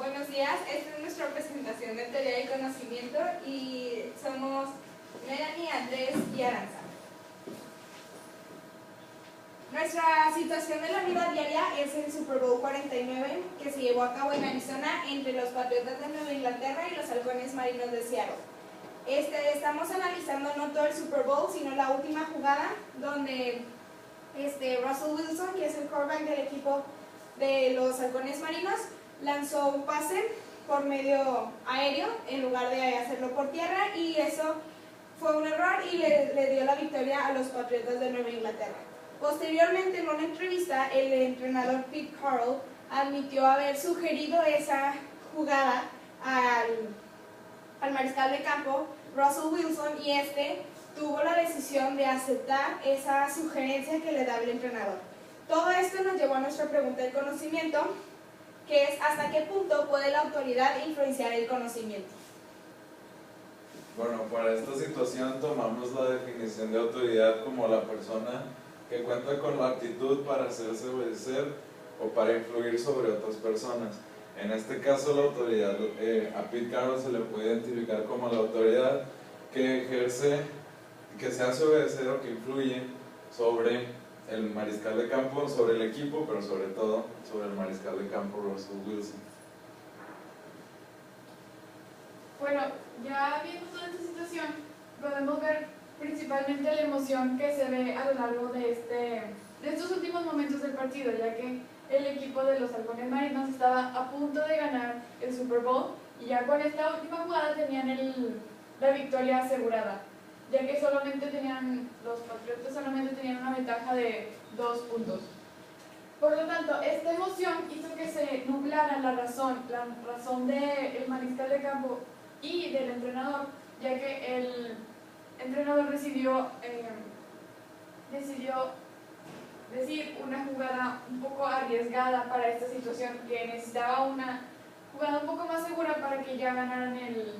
Buenos días, esta es nuestra presentación de teoría y conocimiento y somos Melanie, Andrés y Aranza. Nuestra situación de la vida diaria es el Super Bowl 49 que se llevó a cabo en Arizona entre los Patriotas de Nueva Inglaterra y los Halcones Marinos de Seattle. Estamos analizando no todo el Super Bowl, sino la última jugada donde Russell Wilson, que es el quarterback del equipo de los Halcones Marinos, lanzó un pase por medio aéreo en lugar de hacerlo por tierra, y eso fue un error y le dio la victoria a los Patriotas de Nueva Inglaterra. Posteriormente, en una entrevista, el entrenador Pete Carroll admitió haber sugerido esa jugada al mariscal de campo Russell Wilson, y tuvo la decisión de aceptar esa sugerencia que le daba el entrenador. Todo esto nos llevó a nuestra pregunta de conocimiento, que es: ¿hasta qué punto puede la autoridad influenciar el conocimiento? Bueno, para esta situación tomamos la definición de autoridad como la persona que cuenta con la aptitud para hacerse obedecer o para influir sobre otras personas. En este caso, la autoridad, a Pete Carroll se le puede identificar como la autoridad que ejerce, que se hace obedecer o que influye sobre el mariscal de campo, sobre el equipo, pero sobre todo sobre el mariscal de campo Russell Wilson. Bueno, ya viendo toda esta situación, podemos ver principalmente la emoción que se ve a lo largo de estos últimos momentos del partido, ya que el equipo de los Halcones Marinos estaba a punto de ganar el Super Bowl, y ya con esta última jugada tenían la victoria asegurada, ya que los Patriotas solamente tenían una ventaja de 2 puntos. Por lo tanto, esta emoción hizo que se nublara la razón del mariscal de campo y del entrenador, ya que el entrenador decidió decir una jugada un poco arriesgada para esta situación, que necesitaba una jugada un poco más segura para que ya ganaran el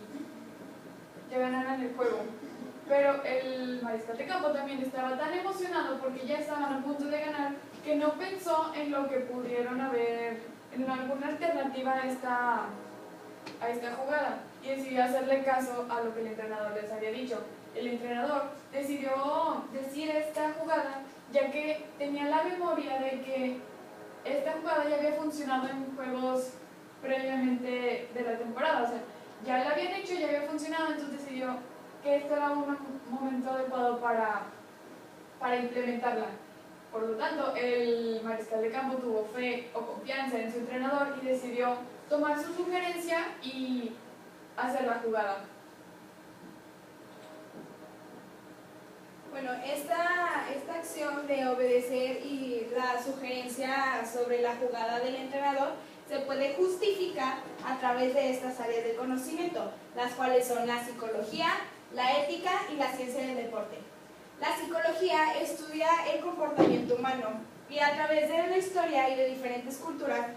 juego. Pero el mariscal de campo también estaba tan emocionado porque ya estaban a punto de ganar, que no pensó en lo que pudieron haber, en alguna alternativa a esta jugada, y decidió hacerle caso a lo que el entrenador les había dicho. El entrenador decidió decir esta jugada ya que tenía la memoria de que esta jugada ya había funcionado en juegos previamente de la temporada, o sea, ya la habían hecho, ya había funcionado, entonces decidió que este era un momento adecuado para implementarla. Por lo tanto, el mariscal de campo tuvo fe o confianza en su entrenador y decidió tomar su sugerencia y hacer la jugada. Bueno, esta acción de obedecer y la sugerencia sobre la jugada del entrenador se puede justificar a través de estas áreas de conocimiento, las cuales son la psicología, la ética y la ciencia del deporte. La psicología estudia el comportamiento humano, y a través de la historia y de diferentes culturas,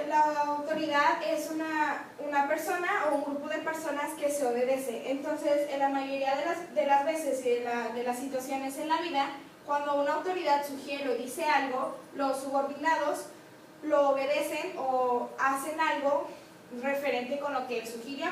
la autoridad es una persona o un grupo de personas que se obedece. Entonces, en la mayoría de las veces y de las situaciones en la vida, cuando una autoridad sugiere o dice algo, los subordinados lo obedecen o hacen algo referente con lo que él sugirió.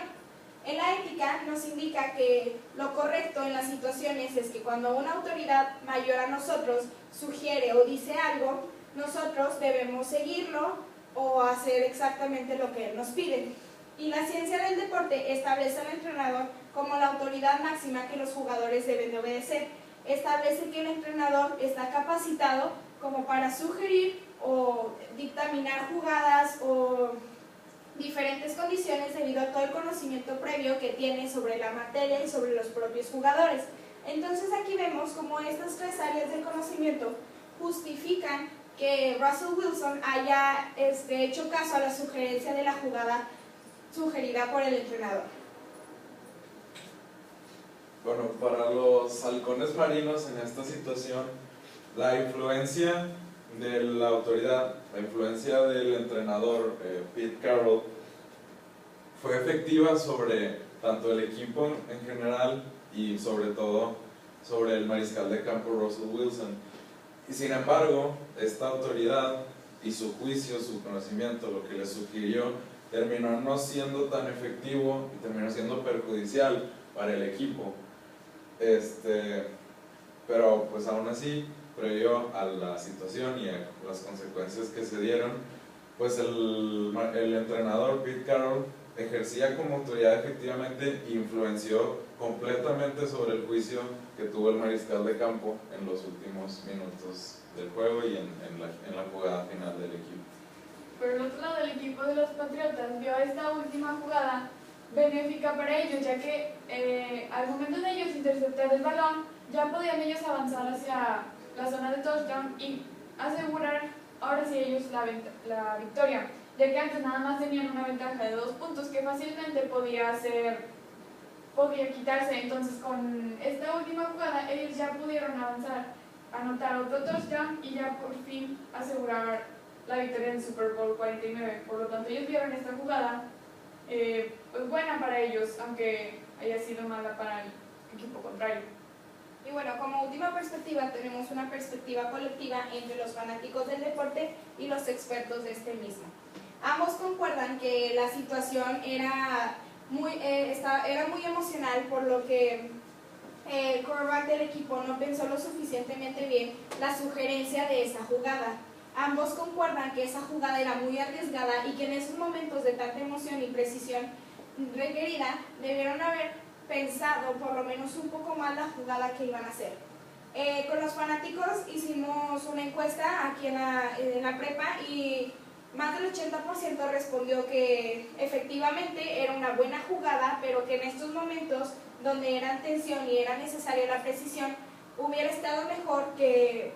En la ética nos indica que lo correcto en las situaciones es que cuando una autoridad mayor a nosotros sugiere o dice algo, nosotros debemos seguirlo o hacer exactamente lo que él nos pide. Y la ciencia del deporte establece al entrenador como la autoridad máxima que los jugadores deben de obedecer. Establece que el entrenador está capacitado como para sugerir o dictaminar jugadas o diferentes condiciones debido a todo el conocimiento previo que tiene sobre la materia y sobre los propios jugadores. Entonces aquí vemos cómo estas 3 áreas de conocimiento justifican que Russell Wilson haya hecho caso a la sugerencia de la jugada sugerida por el entrenador. Bueno, para los Halcones Marinos en esta situación, la influencia de la autoridad, la influencia del entrenador Pete Carroll fue efectiva sobre tanto el equipo en general y sobre todo sobre el mariscal de campo Russell Wilson. Y sin embargo, esta autoridad y su juicio, su conocimiento, lo que le sugirió, terminó no siendo tan efectivo y terminó siendo perjudicial para el equipo. Pero pues aún así, previo a la situación y a las consecuencias que se dieron, pues el entrenador Pete Carroll ejercía como autoridad, efectivamente influenció completamente sobre el juicio que tuvo el mariscal de campo en los últimos minutos del juego y en la jugada final del equipo. Por el otro lado, el equipo de los Patriotas vio esta última jugada benéfica para ellos, ya que al momento de ellos interceptar el balón, ya podían ellos avanzar hacia la zona de touchdown y asegurar ahora sí ellos la victoria, ya que antes nada más tenían una ventaja de 2 puntos que fácilmente podía quitarse. Entonces con esta última jugada ellos ya pudieron avanzar, anotar otro touchdown y ya por fin asegurar la victoria en Super Bowl 49. Por lo tanto ellos vieron esta jugada pues buena para ellos, aunque haya sido mala para el equipo contrario. Y bueno, como última perspectiva tenemos una perspectiva colectiva entre los fanáticos del deporte y los expertos de este mismo. Ambos concuerdan que la situación era muy emocional, por lo que el quarterback del equipo no pensó lo suficientemente bien la sugerencia de esa jugada. Ambos concuerdan que esa jugada era muy arriesgada y que en esos momentos de tanta emoción y precisión requerida debieron haber pensado por lo menos un poco más la jugada que iban a hacer. Con los fanáticos hicimos una encuesta aquí en la prepa y más del 80% respondió que efectivamente era una buena jugada, pero que en estos momentos donde era tensión y era necesaria la precisión, hubiera estado mejor que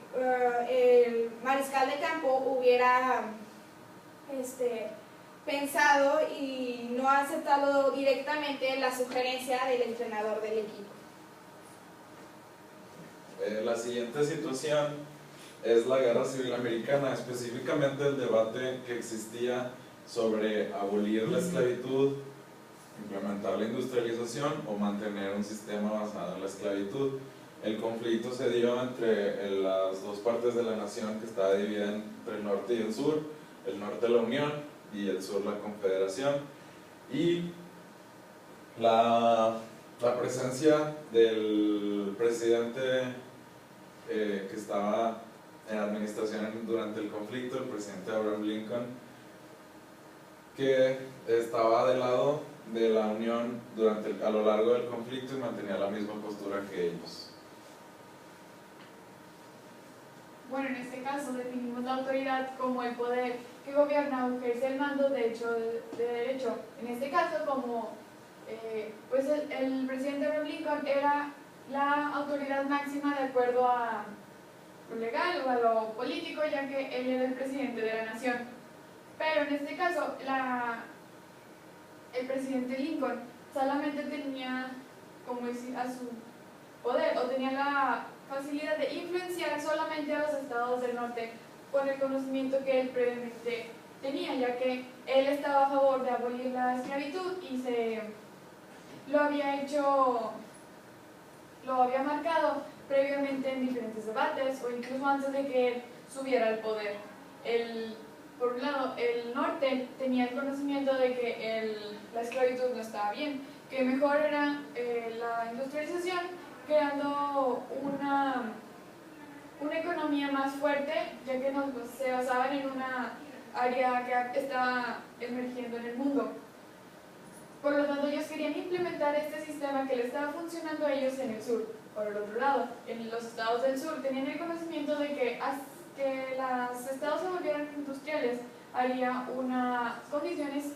el mariscal de campo hubiera pensado y no aceptado directamente la sugerencia del entrenador del equipo. La siguiente situación es la Guerra Civil Americana, específicamente el debate que existía sobre abolir la esclavitud, implementar la industrialización o mantener un sistema basado en la esclavitud. El conflicto se dio entre las dos partes de la nación, que estaba dividida entre el norte y el sur, el norte la Unión y el sur la Confederación, y la presencia del presidente que estaba en administración durante el conflicto, el presidente Abraham Lincoln, que estaba del lado de la Unión a lo largo del conflicto y mantenía la misma postura que ellos. Bueno, en este caso definimos la autoridad como el poder que gobierna o ejerce el mando de derecho. En este caso, como pues el presidente Abraham Lincoln era la autoridad máxima de acuerdo a lo legal o a lo político, ya que él era el presidente de la nación. Pero en este caso, el presidente Lincoln solamente tenía, como decir, a su poder, o tenía la facilidad de influenciar solamente a los estados del norte por el conocimiento que él previamente tenía, ya que él estaba a favor de abolir la esclavitud y lo había marcado previamente en diferentes debates o incluso antes de que él subiera al poder. Por un lado, el norte tenía el conocimiento de que la esclavitud no estaba bien, que mejor era la industrialización, creando una economía más fuerte, ya que se basaban en una área que estaba emergiendo en el mundo. Por lo tanto, ellos querían implementar este sistema que le estaba funcionando a ellos en el sur. Por el otro lado, en los estados del sur tenían el conocimiento de que los estados se volvieran industriales haría unas condiciones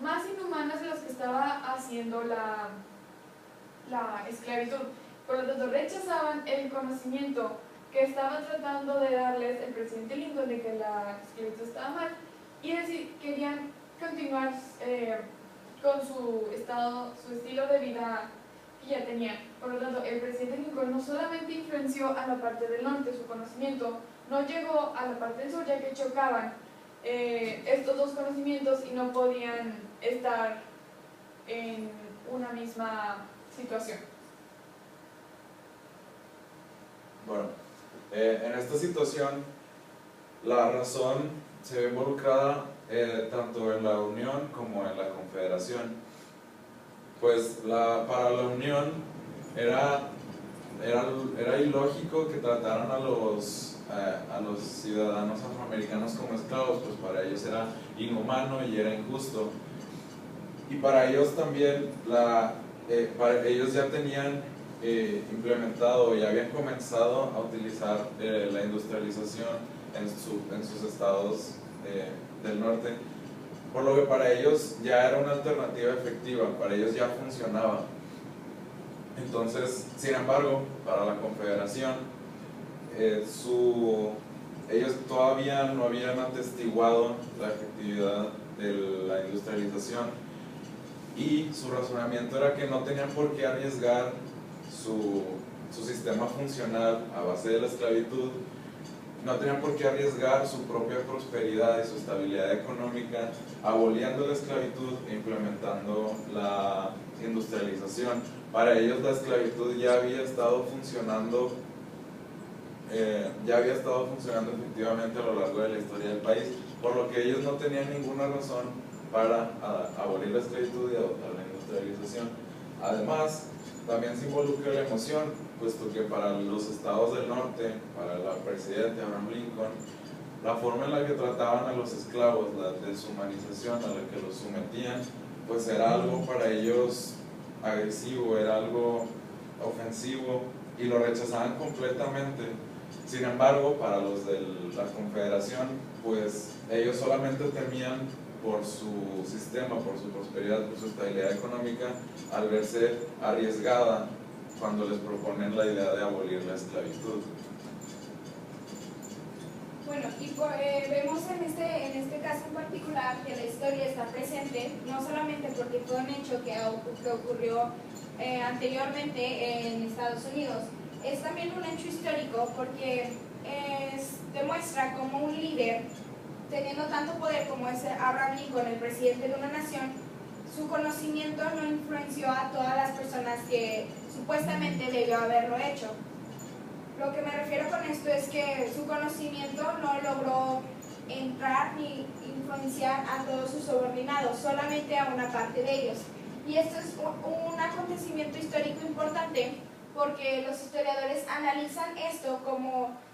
más inhumanas de las que estaba haciendo la esclavitud. Por lo tanto, rechazaban el conocimiento que estaba tratando de darles el presidente Lincoln de que la esclavitud estaba mal y querían continuar con su estilo de vida que ya tenían. Por lo tanto, el presidente Lincoln no solamente influenció a la parte del norte, su conocimiento no llegó a la parte del sur, ya que chocaban estos dos conocimientos y no podían estar en una misma situación. Bueno, en esta situación, la razón se ve involucrada tanto en la Unión como en la Confederación. Pues para la Unión era ilógico que trataran a los ciudadanos afroamericanos como esclavos, pues para ellos era inhumano y era injusto. Y para ellos también, ellos ya tenían implementado y habían comenzado a utilizar la industrialización en sus estados del norte, por lo que para ellos ya era una alternativa efectiva, para ellos ya funcionaba. Entonces, sin embargo, para la Confederación, ellos todavía no habían atestiguado la efectividad de la industrialización, y su razonamiento era que no tenían por qué arriesgar su sistema funcional a base de la esclavitud, no tenían por qué arriesgar su propia prosperidad y su estabilidad económica aboliendo la esclavitud e implementando la industrialización. Para ellos la esclavitud ya había estado funcionando efectivamente a lo largo de la historia del país, por lo que ellos no tenían ninguna razón para abolir la esclavitud y adoptar la industrialización. Además, también se involucra la emoción, puesto que para los estados del norte, para el presidente Abraham Lincoln, la forma en la que trataban a los esclavos, la deshumanización a la que los sometían, pues era algo para ellos agresivo, era algo ofensivo, y lo rechazaban completamente. Sin embargo, para los de la Confederación, pues ellos solamente temían por su sistema, por su prosperidad, por su estabilidad económica, al verse arriesgada cuando les proponen la idea de abolir la esclavitud. Bueno, y vemos en este caso en particular que la historia está presente, no solamente porque fue un hecho que ocurrió anteriormente en Estados Unidos, es también un hecho histórico porque demuestra cómo un líder, teniendo tanto poder como es Abraham Lincoln, el presidente de una nación, su conocimiento no influenció a todas las personas que supuestamente debió haberlo hecho. Lo que me refiero con esto es que su conocimiento no logró entrar ni influenciar a todos sus subordinados, solamente a una parte de ellos. Y esto es un acontecimiento histórico importante porque los historiadores analizan esto como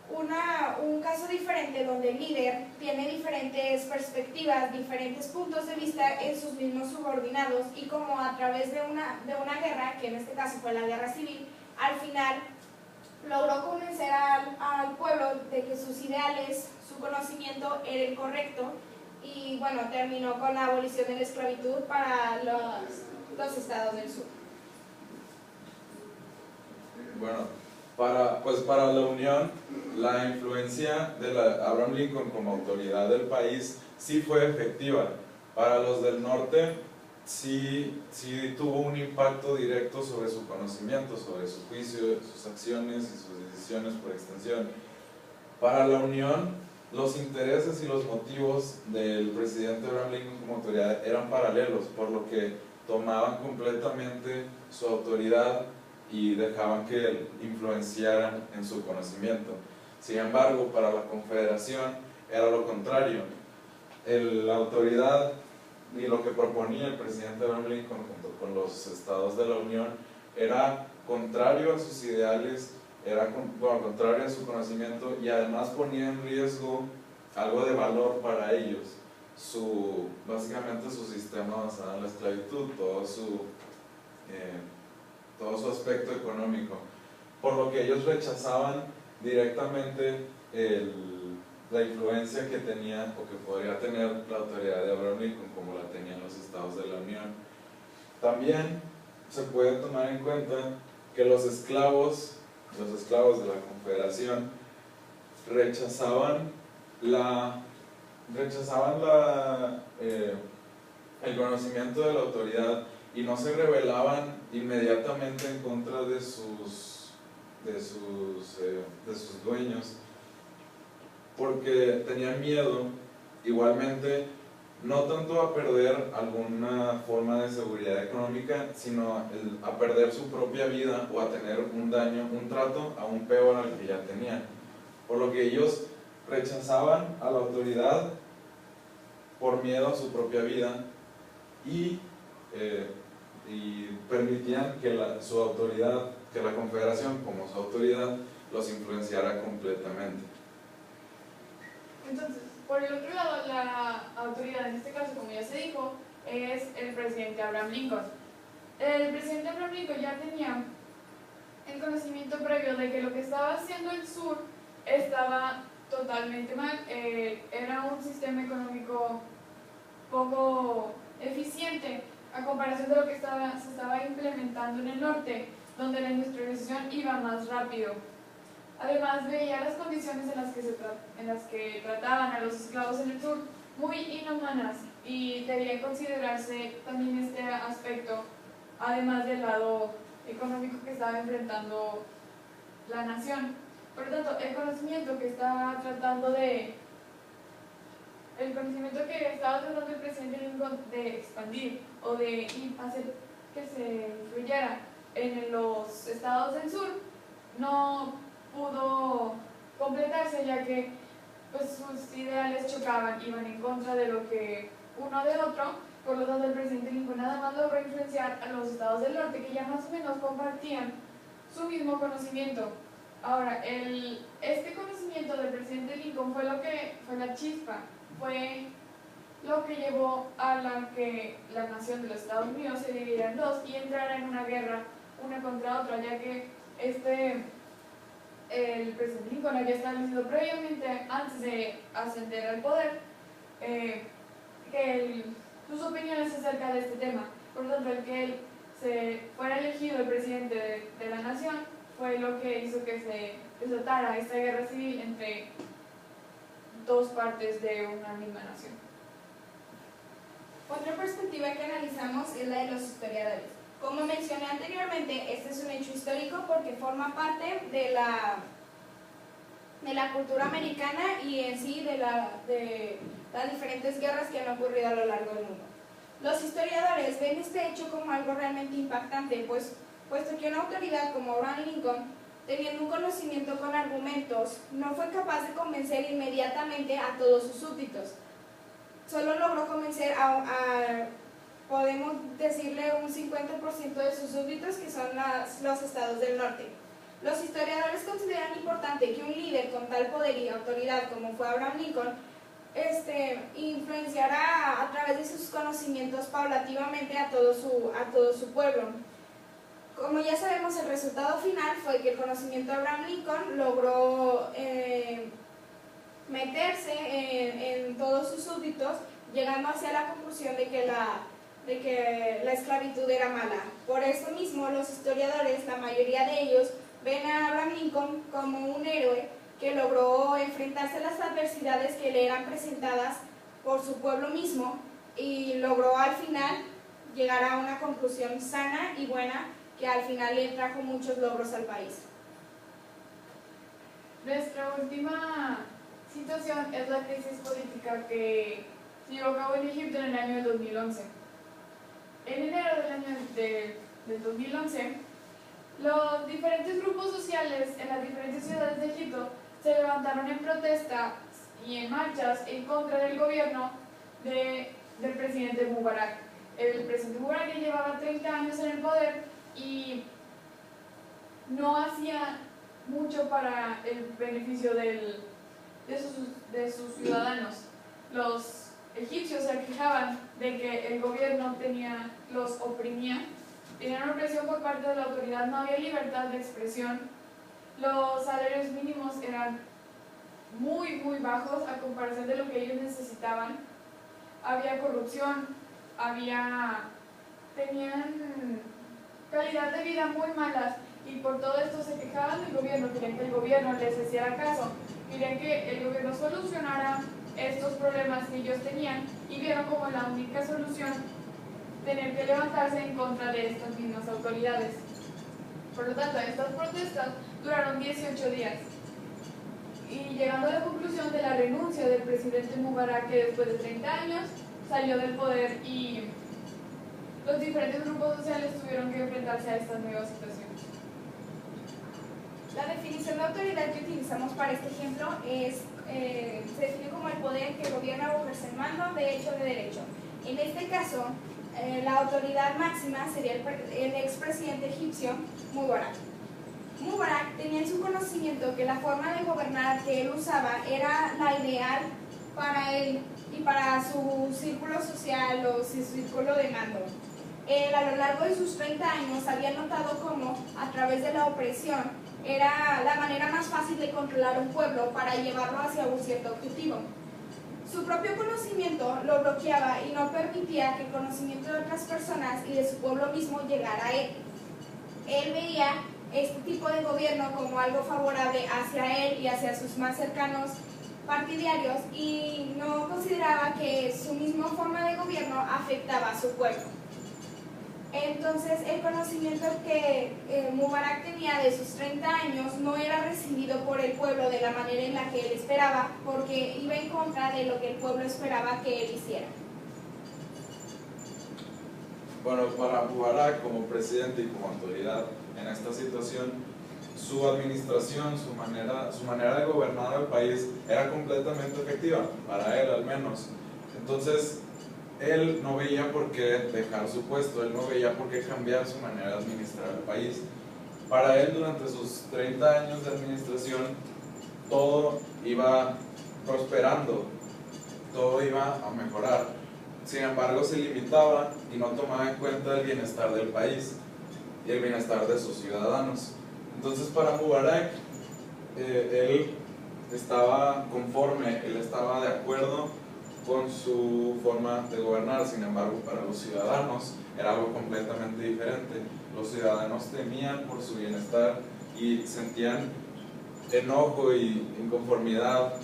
un caso diferente donde el líder tiene diferentes perspectivas, diferentes puntos de vista en sus mismos subordinados, y como a través de una guerra, que en este caso fue la guerra civil, al final logró convencer al pueblo de que sus ideales, su conocimiento era el correcto, y bueno, terminó con la abolición de la esclavitud para los estados del sur. Bueno, para la Unión, la influencia de Abraham Lincoln como autoridad del país sí fue efectiva. Para los del norte sí tuvo un impacto directo sobre su conocimiento, sobre su juicio, sus acciones y sus decisiones por extensión. Para la Unión, los intereses y los motivos del presidente Abraham Lincoln como autoridad eran paralelos, por lo que tomaban completamente su autoridad y dejaban que él influenciaran en su conocimiento. Sin embargo, para la Confederación era lo contrario. La autoridad y lo que proponía el presidente Abraham Lincoln junto con los estados de la Unión era contrario a sus ideales, era contrario a su conocimiento, y además ponía en riesgo algo de valor para ellos, básicamente su sistema basado en la esclavitud, todo su aspecto económico, por lo que ellos rechazaban directamente la influencia que tenía o que podría tener la autoridad de Abraham Lincoln como la tenían los estados de la Unión. También se puede tomar en cuenta que los esclavos de la Confederación rechazaban el conocimiento de la autoridad y no se rebelaban inmediatamente en contra de sus dueños, porque tenían miedo igualmente no tanto a perder alguna forma de seguridad económica, sino a perder su propia vida o a tener un trato aún peor al que ya tenían. Por lo que ellos rechazaban a la autoridad por miedo a su propia vida y permitían que su autoridad, que la confederación como su autoridad los influenciara completamente. Entonces, por el otro lado, la autoridad en este caso, como ya se dijo, es el presidente Abraham Lincoln. El presidente Abraham Lincoln ya tenía el conocimiento previo de que lo que estaba haciendo el sur estaba totalmente mal. Era un sistema económico poco eficiente a comparación de lo que se estaba implementando en el norte, donde la industrialización iba más rápido. Además, veía las condiciones en las que trataban a los esclavos en el sur muy inhumanas y debía considerarse también este aspecto, además del lado económico que estaba enfrentando la nación. Por lo tanto, el conocimiento que estaba tratando el presidente Lincoln de expandir o de hacer que se influyera en los estados del sur no pudo completarse, ya que pues, sus ideales chocaban, iban en contra de lo que uno de otro. Por lo tanto, el presidente Lincoln nada más logró influenciar a los estados del norte, que ya más o menos compartían su mismo conocimiento. Ahora, este conocimiento del presidente Lincoln fue la chispa, fue lo que llevó a que la nación de los Estados Unidos se dividiera en dos y entrara en una guerra una contra otra, ya que el presidente Lincoln había establecido previamente, antes de ascender al poder, sus opiniones acerca de este tema. Por lo tanto, el que él se fuera elegido el presidente de la nación fue lo que hizo que se desatara esta guerra civil entre dos partes de una misma nación. Otra perspectiva que analizamos es la de los historiadores. Como mencioné anteriormente, este es un hecho histórico porque forma parte de la cultura americana y en sí de las diferentes guerras que han ocurrido a lo largo del mundo. Los historiadores ven este hecho como algo realmente impactante, puesto que una autoridad como Abraham Lincoln, teniendo un conocimiento con argumentos, no fue capaz de convencer inmediatamente a todos sus súbditos. Solo logró convencer podemos decirle, un 50% de sus súbditos, que son los estados del norte. Los historiadores consideran importante que un líder con tal poder y autoridad como fue Abraham Lincoln influenciara a través de sus conocimientos paulativamente a todo su pueblo. Como ya sabemos, el resultado final fue que el conocimiento de Abraham Lincoln logró meterse en todos sus súbditos, llegando hacia la conclusión de que la esclavitud era mala. Por eso mismo, los historiadores, la mayoría de ellos, ven a Abraham Lincoln como un héroe que logró enfrentarse a las adversidades que le eran presentadas por su pueblo mismo y logró al final llegar a una conclusión sana y buena que al final le trajo muchos logros al país. Nuestra última situación es la crisis política que se llevó a cabo en Egipto en el año 2011. En enero del 2011, los diferentes grupos sociales en las diferentes ciudades de Egipto se levantaron en protesta y en marchas en contra del gobierno del presidente Mubarak. El presidente Mubarak ya llevaba 30 años en el poder y no hacía mucho para el beneficio de sus ciudadanos. Los egipcios se quejaban de que el gobierno los oprimía, tenían una opresión por parte de la autoridad, no había libertad de expresión, los salarios mínimos eran muy bajos a comparación de lo que ellos necesitaban, había corrupción, tenían calidad de vida muy malas y por todo esto se quejaban del gobierno, querían que el gobierno les hiciera caso, querían que el gobierno solucionara estos problemas que ellos tenían y vieron como la única solución tener que levantarse en contra de estas mismas autoridades. Por lo tanto, estas protestas duraron 18 días y llegando a la conclusión de la renuncia del presidente Mubarak, que después de 30 años salió del poder y los diferentes grupos sociales tuvieron que enfrentarse a estas nuevas situaciones. La definición de autoridad que utilizamos para este ejemplo es se define como el poder que gobierna o ejerce el mando de hecho o de derecho. En este caso, la autoridad máxima sería el expresidente egipcio Mubarak. Mubarak tenía en su conocimiento que la forma de gobernar que él usaba era la ideal para él y para su círculo social o su círculo de mando. Él, a lo largo de sus 30 años, había notado cómo, a través de la opresión, era la manera más fácil de controlar un pueblo para llevarlo hacia un cierto objetivo. Su propio conocimiento lo bloqueaba y no permitía que el conocimiento de otras personas y de su pueblo mismo llegara a él. Él veía este tipo de gobierno como algo favorable hacia él y hacia sus más cercanos partidarios y no consideraba que su misma forma de gobierno afectaba a su pueblo. Entonces, el conocimiento que Mubarak tenía de sus 30 años no era recibido por el pueblo de la manera en la que él esperaba, porque iba en contra de lo que el pueblo esperaba que él hiciera. Bueno, para Mubarak como presidente y como autoridad en esta situación, su administración, su manera de gobernar al país era completamente efectiva, para él al menos. Entonces, él no veía por qué dejar su puesto, él no veía por qué cambiar su manera de administrar el país. Para él, durante sus 30 años de administración, todo iba prosperando, todo iba a mejorar. Sin embargo, se limitaba y no tomaba en cuenta el bienestar del país y el bienestar de sus ciudadanos. Entonces, para Mubarak, él estaba conforme, él estaba de acuerdo con su forma de gobernar. Sin embargo, para los ciudadanos era algo completamente diferente. Los ciudadanos temían por su bienestar y sentían enojo y inconformidad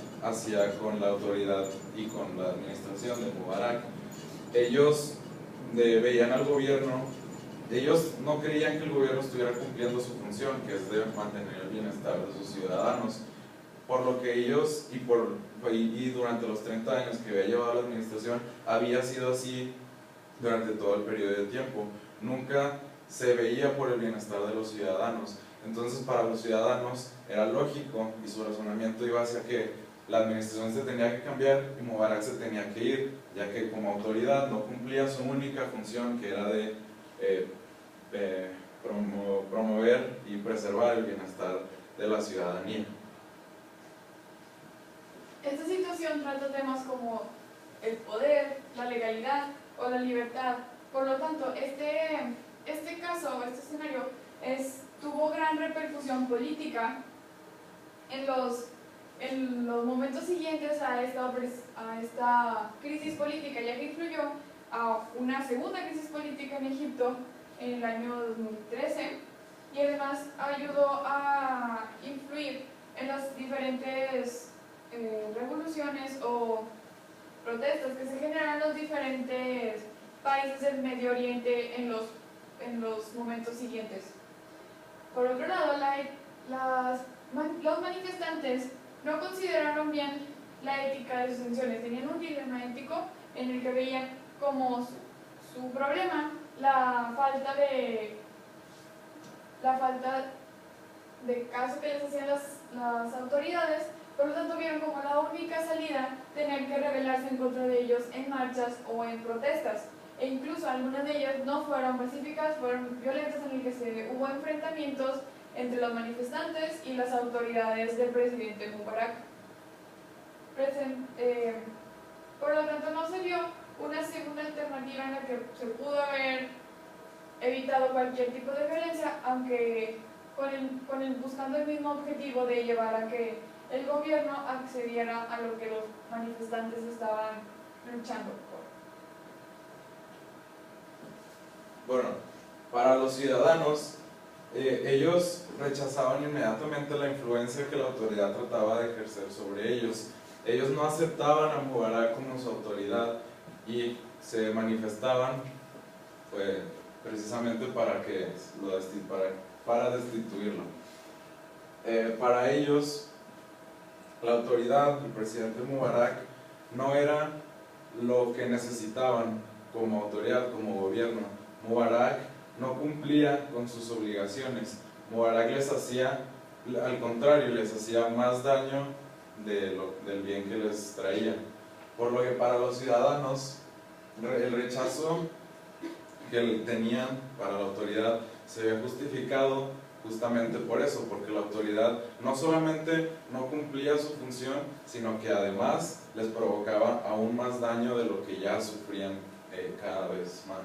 con la autoridad y con la administración de Mubarak. Ellos veían al gobierno, ellos no creían que el gobierno estuviera cumpliendo su función, que es de mantener el bienestar de sus ciudadanos, por lo que ellos, y durante los 30 años que había llevado la administración, había sido así durante todo el periodo de tiempo. Nunca se veía por el bienestar de los ciudadanos. Entonces, para los ciudadanos era lógico y su razonamiento iba hacia que la administración se tenía que cambiar y Mubarak se tenía que ir, ya que como autoridad no cumplía su única función, que era de promover y preservar el bienestar de la ciudadanía. Esta situación trata temas como el poder, la legalidad o la libertad. Por lo tanto, este caso o este escenario tuvo gran repercusión política en los momentos siguientes a esta crisis política, ya que influyó a una segunda crisis política en Egipto en el año 2013 y además ayudó a influir en las diferentes revoluciones o protestas que se generan en los diferentes países del Medio Oriente en los momentos siguientes. Por otro lado, los manifestantes no consideraron bien la ética de sus acciones, tenían un dilema ético en el que veían como su problema la falta de caso que les hacían las autoridades. Por lo tanto, vieron como la única salida tener que rebelarse en contra de ellos en marchas o en protestas. E incluso algunas de ellas no fueron pacíficas, fueron violentas, en el que hubo enfrentamientos entre los manifestantes y las autoridades del presidente Mubarak. Por lo tanto, no se vio una segunda alternativa en la que se pudo haber evitado cualquier tipo de violencia, aunque buscando el mismo objetivo de llevar a que el gobierno accediera a lo que los manifestantes estaban luchando por. Bueno, para los ciudadanos, ellos rechazaban inmediatamente la influencia que la autoridad trataba de ejercer sobre ellos. Ellos no aceptaban a Mubarak como su autoridad y se manifestaban precisamente para destituirlo. Para ellos, la autoridad, el presidente Mubarak, no era lo que necesitaban como autoridad, como gobierno. Mubarak no cumplía con sus obligaciones. Mubarak al contrario, les hacía más daño del bien que les traía. Por lo que para los ciudadanos el rechazo que tenían para la autoridad se ve justificado justamente por eso, porque la autoridad no solamente no cumplía su función, sino que además les provocaba aún más daño de lo que ya sufrían cada vez más.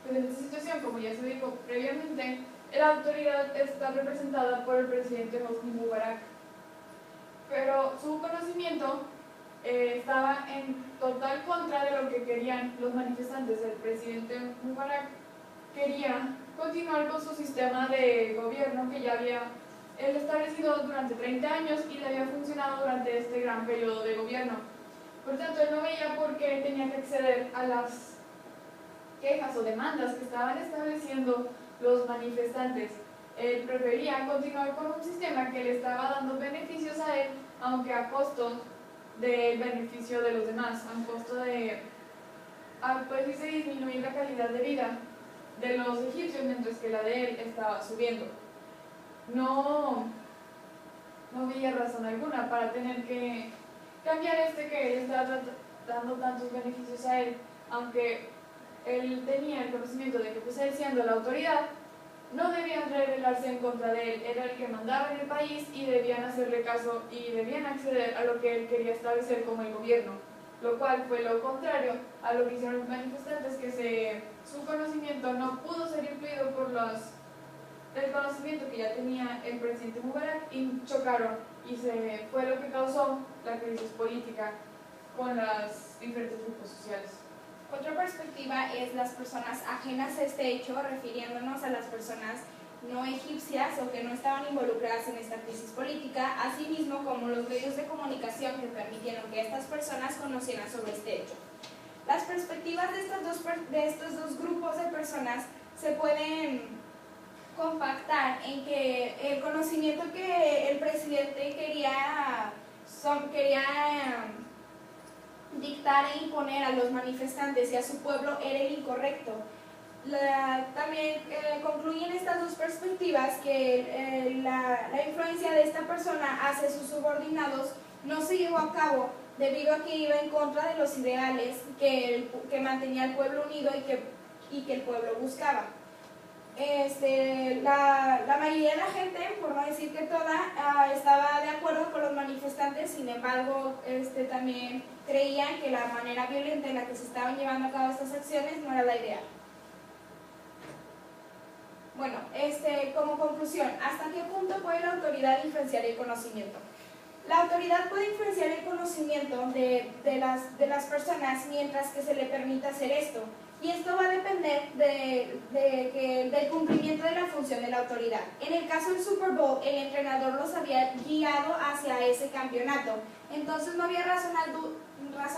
Pues en esta situación, como ya se dijo previamente, la autoridad está representada por el presidente Hosni Mubarak, pero su conocimiento estaba en total contra de lo que querían los manifestantes. El presidente Mubarak quería continuar con su sistema de gobierno que ya había él establecido durante 30 años y le había funcionado durante este gran periodo de gobierno. Por tanto, él no veía por qué tenía que acceder a las quejas o demandas que estaban estableciendo los manifestantes. Él prefería continuar con un sistema que le estaba dando beneficios a él, aunque a costo del beneficio de los demás, a costo de pues, disminuir la calidad de vida de los egipcios, mientras que la de él estaba subiendo. No veía razón alguna para tener que cambiar que él estaba dando tantos beneficios a él, aunque él tenía el conocimiento de que pues él siendo la autoridad no debían rebelarse en contra de él, era el que mandaba en el país y debían hacerle caso y debían acceder a lo que él quería establecer como el gobierno, lo cual fue lo contrario a lo que hicieron los manifestantes, que su conocimiento no pudo ser influido por el conocimiento que ya tenía el presidente Mubarak y chocaron, y fue lo que causó la crisis política con los diferentes grupos sociales. Otra perspectiva es las personas ajenas a este hecho, refiriéndonos a las personas no egipcias o que no estaban involucradas en esta crisis política, así mismo como los medios de comunicación que permitieron que estas personas conocieran sobre este hecho. Las perspectivas de estos dos grupos de personas se pueden compactar en que el conocimiento que el presidente quería dictar e imponer a los manifestantes y a su pueblo era el incorrecto. También concluyen estas dos perspectivas que la influencia de esta persona hacia sus subordinados no se llevó a cabo debido a que iba en contra de los ideales que mantenía al pueblo unido y que el pueblo buscaba. La mayoría de la gente, por no decir que toda, estaba de acuerdo con los manifestantes, sin embargo, también creían que la manera violenta en la que se estaban llevando a cabo estas acciones no era la ideal. Bueno, como conclusión, ¿hasta qué punto puede la autoridad influenciar el conocimiento? La autoridad puede influenciar el conocimiento de las personas mientras que se le permita hacer esto. Y esto va a depender del cumplimiento de la función de la autoridad. En el caso del Super Bowl, el entrenador los había guiado hacia ese campeonato. Entonces no había razón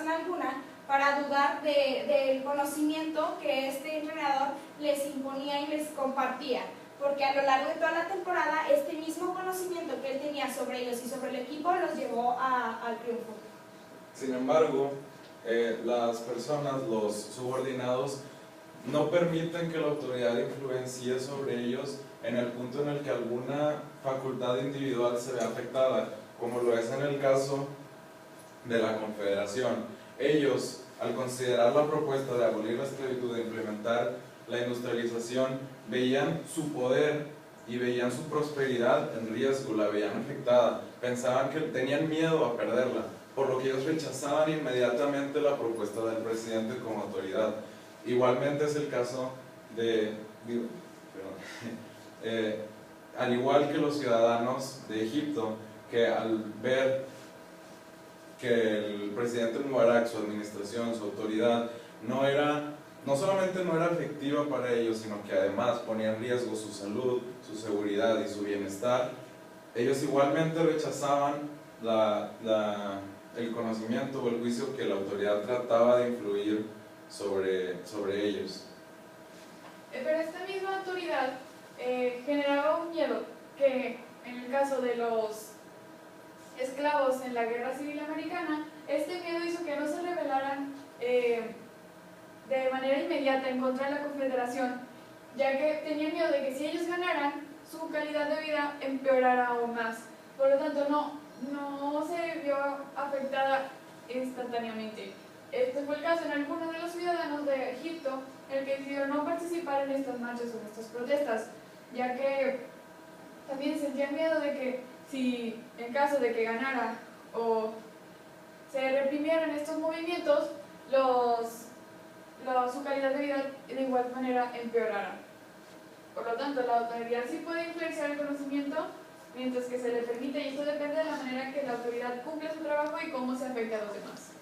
alguna para dudar del conocimiento que este entrenador les imponía y les compartía. Porque a lo largo de toda la temporada, este mismo conocimiento que él tenía sobre ellos y sobre el equipo los llevó al triunfo. Sin embargo, las personas, los subordinados, no permiten que la autoridad influencie sobre ellos en el punto en el que alguna facultad individual se ve afectada, como lo es en el caso de la Confederación. Ellos, al considerar la propuesta de abolir la esclavitud e implementar la industrialización, veían su poder y veían su prosperidad en riesgo, la veían afectada, pensaban que tenían miedo a perderla, por lo que ellos rechazaban inmediatamente la propuesta del presidente como autoridad. Igualmente es el caso al igual que los ciudadanos de Egipto, que al ver que el presidente Mubarak, su administración, su autoridad, no solamente no era efectiva para ellos, sino que además ponía en riesgo su salud, su seguridad y su bienestar, ellos igualmente rechazaban el conocimiento o el juicio que la autoridad trataba de influir sobre ellos. Pero esta misma autoridad generaba un miedo que, en el caso de los esclavos en la Guerra Civil Americana, este miedo hizo que no se rebelaran de manera inmediata en contra de la Confederación, ya que tenían miedo de que si ellos ganaran, su calidad de vida empeorara aún más. Por lo tanto, no se vio afectada instantáneamente. Este fue el caso en algunos de los ciudadanos de Egipto, en el que decidieron no participar en estas marchas o en estas protestas, ya que también sentían miedo de que si en caso de que ganara o se reprimieran estos movimientos, su calidad de vida de igual manera empeorara. Por lo tanto, la autoridad sí puede influenciar el conocimiento mientras que se le permite, y esto depende de la manera que la autoridad cumple su trabajo y cómo se afecta a los demás.